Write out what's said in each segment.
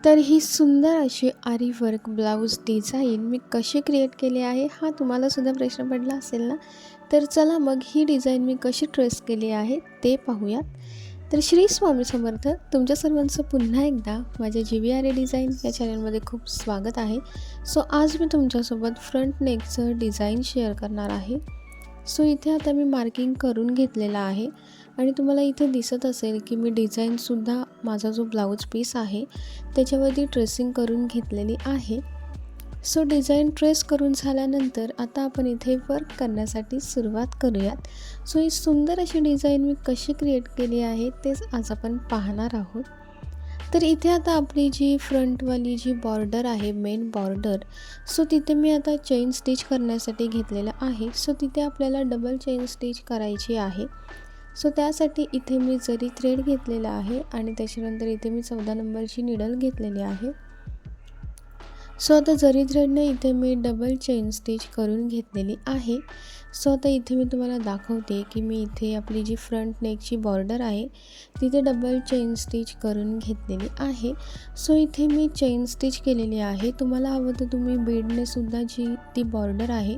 तर ही सुंदर अशी आरी वर्क ब्लाऊज डिझाईन मी कशी क्रिएट केली आहे हा तुम्हाला सुद्धा प्रश्न पडला असेल ना. तर चला मग ही डिझाईन मी कशी ट्रेस केली आहे ते पाहूयात. तर श्री स्वामी समर्थ. तुमच्या सर्वांचं पुन्हा एकदा माझ्या GVRA डिझाईन या चॅनलमध्ये खूप स्वागत आहे. आज मी तुमच्यासोबत फ्रंट नेकचं डिझाईन शेअर करणार आहे. इथे आता मी मार्किंग करून घेतलेला आहे आणि तुम्हाला इथे दिसत असेल की मी डिझाईनसुद्धा माझा जो ब्लाऊज पीस आहे त्याच्यावरती ट्रेसिंग करून घेतलेली आहे. डिझाईन ट्रेस करून झाल्यानंतर आता आपण इथे वर्क करण्यासाठी सुरुवात करूयात. ही सुंदर अशी डिझाईन मी कशी क्रिएट केली आहे तेच आज आपण पाहणार आहोत. तर इथे आता आपली जी फ्रंटवाली जी बॉर्डर आहे मेन बॉर्डर, तिथे मी आता चेन स्टिच करण्यासाठी घेतलेलं आहे. तिथे आपल्याला डबल चेन स्टिच करायची आहे. त्यासाठी इथे मी जरी थ्रेड घेतलेला आहे आणि त्याच्यानंतर इथे मी 14 नंबरची निडल घेतलेली आहे. आता जरी थ्रेडने इथे मी डबल चेन स्टिच करून घेतलेली आहे. आता इथे मी तुम्हाला दाखवते की मी इथे आपली जी फ्रंट नेकची बॉर्डर आहे तिथे डबल चेन स्टिच करून घेतलेली आहे. इथे मी चेन स्टिच केलेली आहे. तुम्हाला हवं तर तुम्ही बीडने सुद्धा जी ती बॉर्डर आहे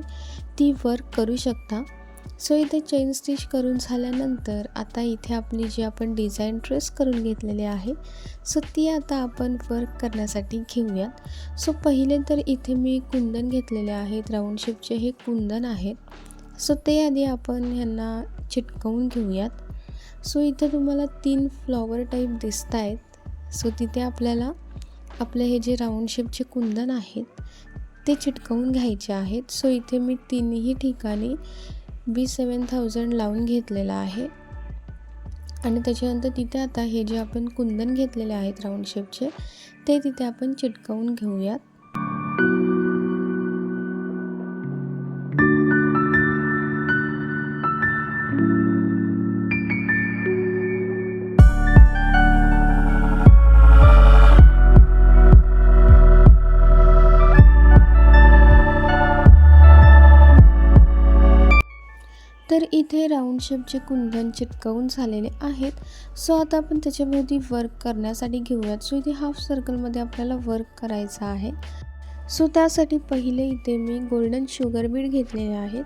ती वर्क करू शकता. इथे चेन स्टिच करून झाल्यानंतर आता इथे आपली जी आपण डिझाईन ट्रेस करून घेतलेली आहे ती आता आपण वर्क करण्यासाठी घेऊयात. पहिले तर इथे मी कुंदन घेतलेले आहेत. राऊंड शेपचे हे कुंदन आहेत. ते आधी आपण ह्यांना चिटकवून घेऊयात. इथे तुम्हाला 3 फ्लॉवर टाईप दिसत आहेत. तिथे आपल्याला आपले हे जे राऊंड शेपचे कुंदन आहेत ते चिटकवून घ्यायचे आहेत. इथे मी तिन्ही ठिकाणी B7000 लावून घेतलेला आहे आणि त्याच्यानंतर तिथे आता हे जे आपण कुंदन घेतलेले आहेत राऊंड शेपचे ते तिथे आपण चिटकवून घेऊयात. तर इथे राऊंड शेपचे कुंदन चिटकवून झालेले आहेत. आता आपण त्याच्याभोवती वर्क करण्यासाठी घेऊयात. इथे हाफ सर्कलमध्ये आपल्याला वर्क करायचं आहे. त्यासाठी पहिले इथे मी गोल्डन शुगर बीड घेतलेले आहेत.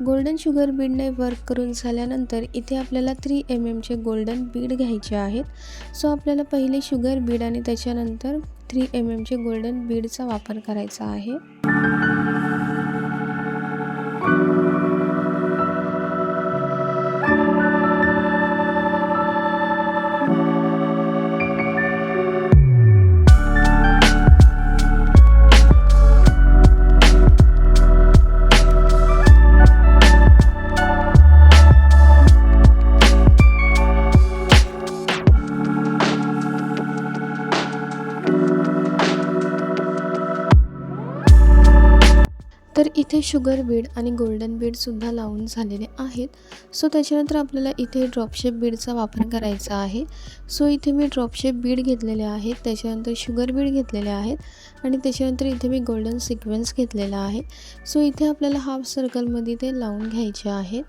गोल्डन शुगर बीडने वर्क करून झाल्यानंतर इथे आपल्याला 3 mm चे गोल्डन बीड घ्यायचे आहेत. आपल्याला पहिले शुगर बीड आणि त्याच्यानंतर 3 mm चे गोल्डन बीडचा वापर करायचा आहे. तर इथे शुगर बीड आणि गोल्डन बीडसुद्धा लावून झालेले आहेत. त्याच्यानंतर आपल्याला इथे ड्रॉपशेप बीडचा वापर करायचा आहे. इथे मी ड्रॉपशेप बीड घेतलेले आहेत, त्याच्यानंतर शुगर बीड घेतलेले आहेत आणि त्याच्यानंतर इथे मी गोल्डन सिक्वेन्स घेतलेला आहे. इथे आपल्याला हाफ सर्कलमध्ये ते लावून घ्यायचे आहेत.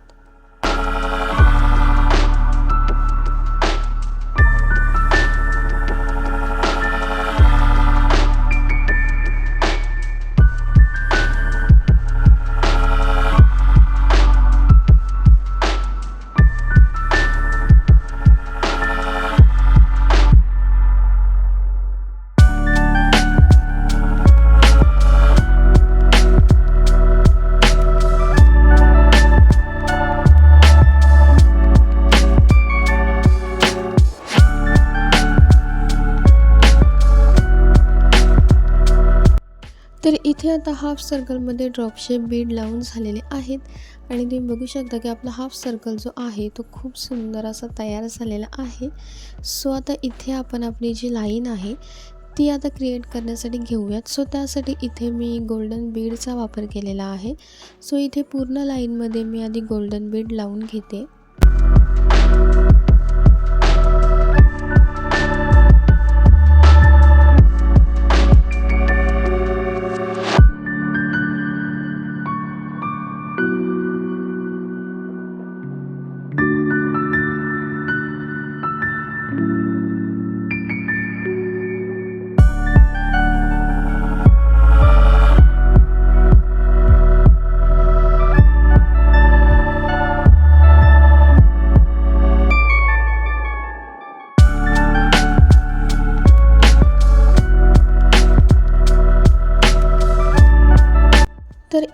तर इथे आता हाफ सर्कलमध्ये ड्रॉपशेप बीड लावून झालेले आहेत आणि तुम्ही बघू शकता की आपला हाफ सर्कल जो आहे तो खूप सुंदर असा तयार झालेला आहे. आता इथे आपण आपली जी लाईन आहे ती आता क्रिएट करण्यासाठी घेऊयात. त्यासाठी इथे मी गोल्डन बीडचा वापर केलेला आहे. इथे पूर्ण लाईनमध्ये मी आधी गोल्डन बीड लावून घेते.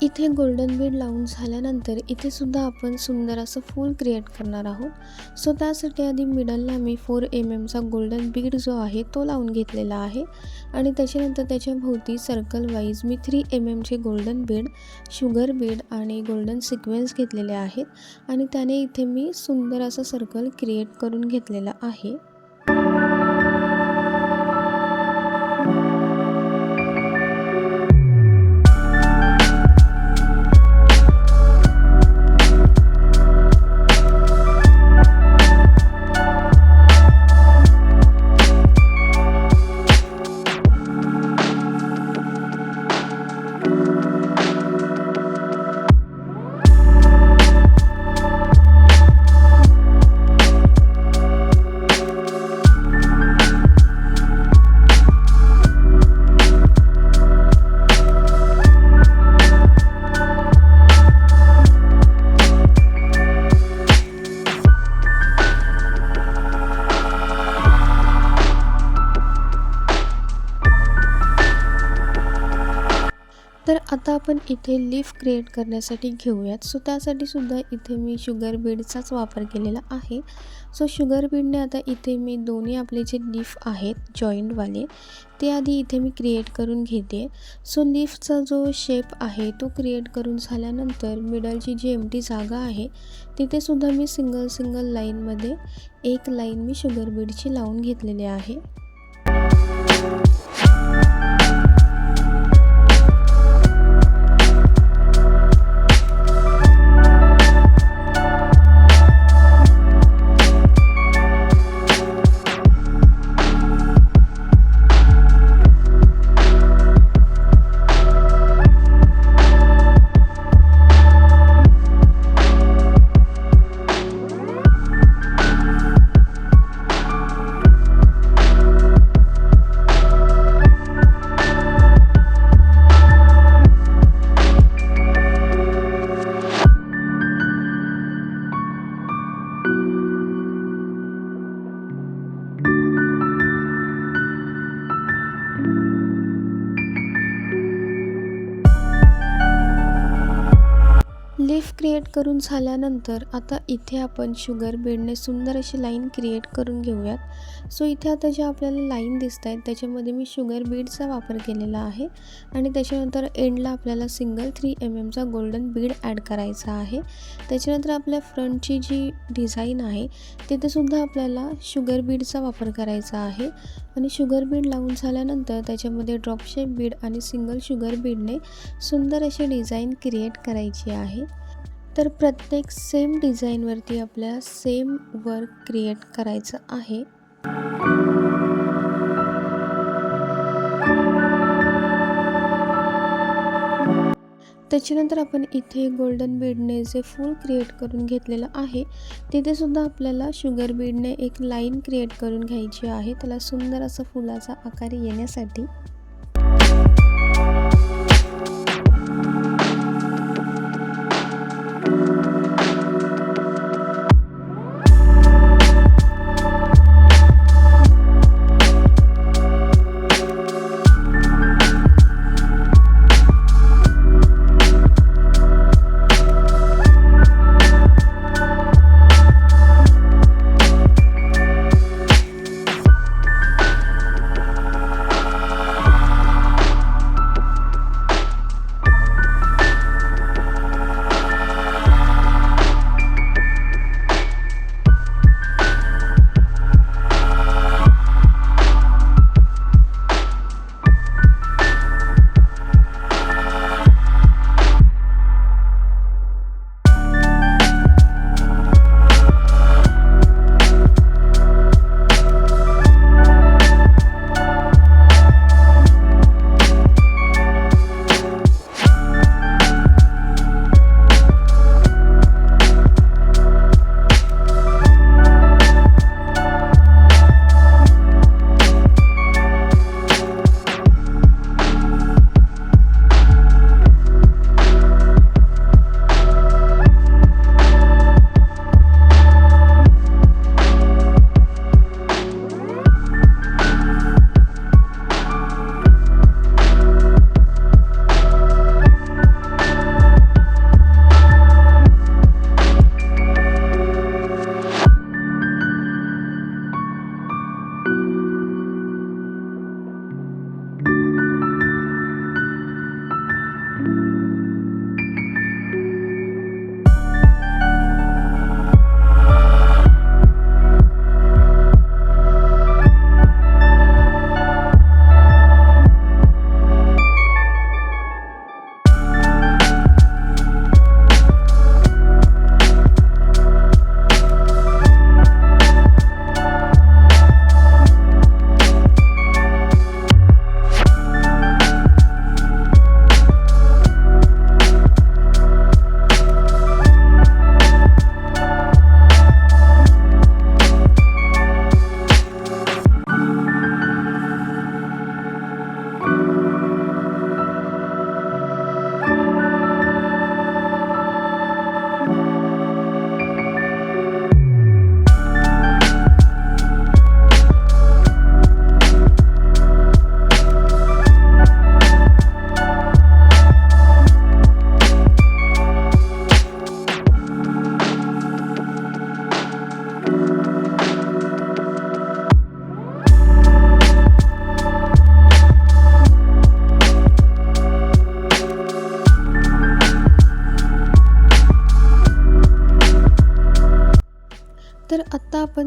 इथे गोल्डन बीड लावून झाल्यानंतर इथे सुद्धा आपण सुंदर असं फूल क्रिएट करणार आहोत. सो त्यासाठी आधी मिडलला मी 4 mm चा गोल्डन बीड जो आहे तो लावून घेतलेला आहे आणि त्याच्यानंतर त्याच्या भोवती सर्कल वाईज मी 3 mm चे गोल्डन बीड, शुगर बीड आणि गोल्डन सिक्वेन्स घेतलेले आहेत आणि त्याने इथे मी सुंदर असं सर्कल क्रिएट करून घेतलेला आहे. तर आता आपण इथे लीफ क्रिएट करण्यासाठी घेऊयात. सो त्यासाठी सुद्धा इथे मी शुगर बीडचाच वापर केलेला आहे. सो शुगर बीडने आता इथे मी दोन्ही आपले जे लीफ आहेत जॉईंटवाले ते आधी इथे मी क्रिएट करून घेते. सो लीफचा जो शेप आहे तो क्रिएट करून झाल्यानंतर मिडलची जी एम्प्टी जागा आहे तिथे सुद्धा मी सिंगल लाईनमध्ये एक लाईन मी शुगर बीडची लावून घेतलेली आहे. लीफ क्रिएट करून झाल्यानंतर आता इथे आपण शुगर बीडने सुंदर अशी लाईन क्रिएट करून घेऊयात. सो इथे आता ज्या आपल्याला लाईन दिसत आहेत त्याच्यामध्ये मी शुगर बीडचा वापर केलेला आहे आणि त्याच्यानंतर एंडला आपल्याला 3 mm चा गोल्डन बीड ॲड करायचा आहे. त्याच्यानंतर आपल्या फ्रंटची जी डिझाईन आहे तिथेसुद्धा आपल्याला शुगर बीडचा वापर करायचा आहे आणि शुगर बीड लावून झाल्यानंतर त्याच्यामध्ये ड्रॉप शेप बीड आणि सिंगल शुगर बीडने सुंदर अशी डिझाईन क्रिएट करायची आहे. तर प्रत्येक सेम डिझाईनवरती आपल्याला सेम वर्क क्रिएट करायचं आहे. त्याच्यानंतर आपण इथे गोल्डन बीडने जे फूल क्रिएट करून घेतलेलं आहे तिथे सुद्धा आपल्याला शुगर बीडने एक लाईन क्रिएट करून घ्यायची आहे त्याला सुंदर असं फुलाचा आकार येण्यासाठी.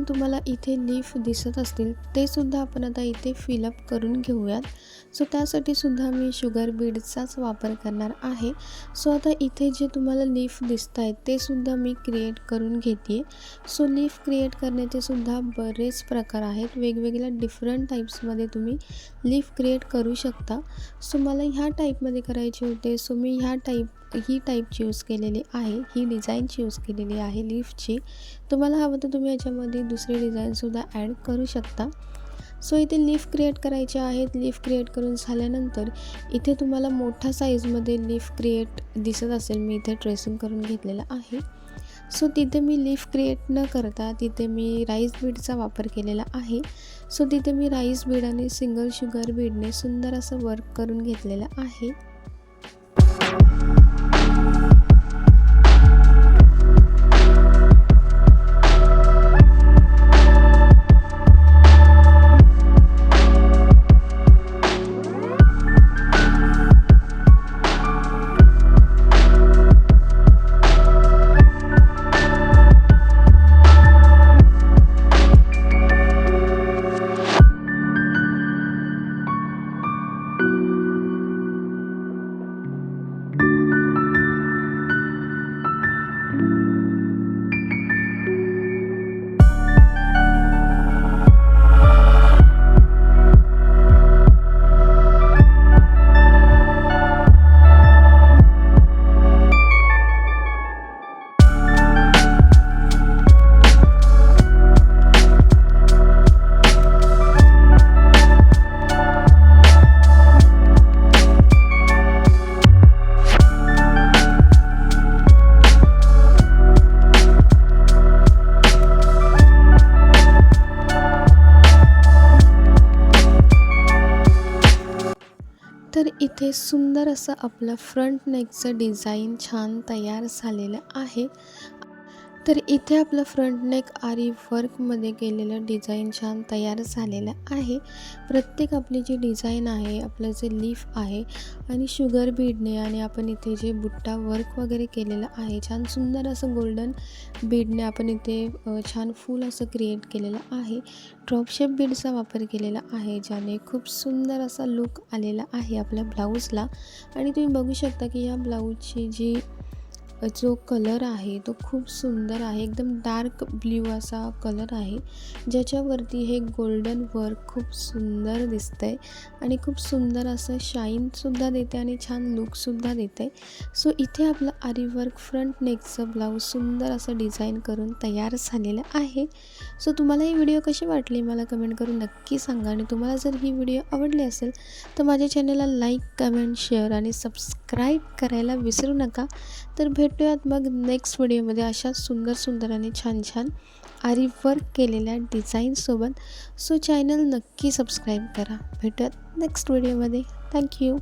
तुम्हाला इथे लीफ दिसत असतील ते सुद्धा आपण आता इथे फिलअप करून घेऊयात. सो त्यासाठी सुद्धा मी शुगर बीडचाच वापर करणार आहे. सो आता इथे जे तुम्हाला लीफ दिसत आहेत ते सुद्धा मी क्रिएट करून घेते. सो लीफ क्रिएट करण्याचे सुद्धा बरेच प्रकार आहेत. वेगवेगळ्या डिफरंट टाईप्समध्ये तुम्ही लीफ क्रिएट करू शकता. सो मला ह्या टाईपमध्ये करायचे होते. सो मी ही टाईप चूज केलेली आहे, ही डिझाईन चूज केलेली आहे लीफची. तुम्हाला हवं तर तुम्ही याच्यामध्ये दुसरी डिझाईनसुद्धा ॲड करू शकता. सो इथे लीफ क्रिएट करायचे आहेत. लीफ क्रिएट करून झाल्यानंतर इथे तुम्हाला मोठ्या साईजमध्ये लीफ क्रिएट दिसत असेल, मी इथे ट्रेसिंग करून घेतलेलं आहे. सो तिथे मी लीफ क्रिएट न करता तिथे मी राईस बीडचा वापर केलेला आहे. सो तिथे मी राईस बीड आणि सिंगल शुगर बीडने सुंदर असं वर्क करून घेतलेलं आहे. तर इथे सुंदर असं आपलं फ्रंट नेकचं डिझाईन छान तयार झालेलं आहे. तर इथे आपलं फ्रंट नेक आरी वर्कमध्ये केलेलं डिझाईन छान तयार झालेलं आहे. प्रत्येक आपली जी डिझाईन आहे, आपलं जे लीफ आहे आणि शुगर बीडने आणि आपण इथे जे बुट्टा वर्क वगैरे केलेलं आहे, छान सुंदर असं गोल्डन बीडने आपण इथे छान फूल असं क्रिएट केलेलं आहे. ड्रॉप शेप बीडचा वापर केलेला आहे, ज्याने खूप सुंदर असा लुक आलेला आहे आपल्या ब्लाऊजला. आणि तुम्ही बघू शकता की या ब्लाऊजची जो कलर आहे तो खूप सुंदर आहे. एकदम डार्क ब्ल्यू असा कलर आहे, ज्याच्यावरती हे गोल्डन वर्क खूप सुंदर दिसतंय आणि खूप सुंदर असं शाईनसुद्धा देते आणि छान लुकसुद्धा देते. सो इथे आपलं आरी वर्क फ्रंट नेकचं ब्लाऊज सुंदर असं डिझाईन करून तयार झालेलं आहे. सो तुम्हाला ही व्हिडिओ कशी वाटली मला कमेंट करून नक्की सांगा. आणि तुम्हाला जर ही व्हिडिओ आवडली असेल तर माझ्या चॅनलला लाईक, कमेंट, शेअर आणि सबस्क्राईब करायला विसरू नका. तर भेटूयात मग नेक्स्ट व्हिडिओमध्ये अशाच सुंदर आणि छान आरी वर्क केलेल्या डिझाईनसोबत. सो चॅनल नक्की सबस्क्राईब करा. भेटूयात नेक्स्ट व्हिडिओमध्ये. थँक्यू.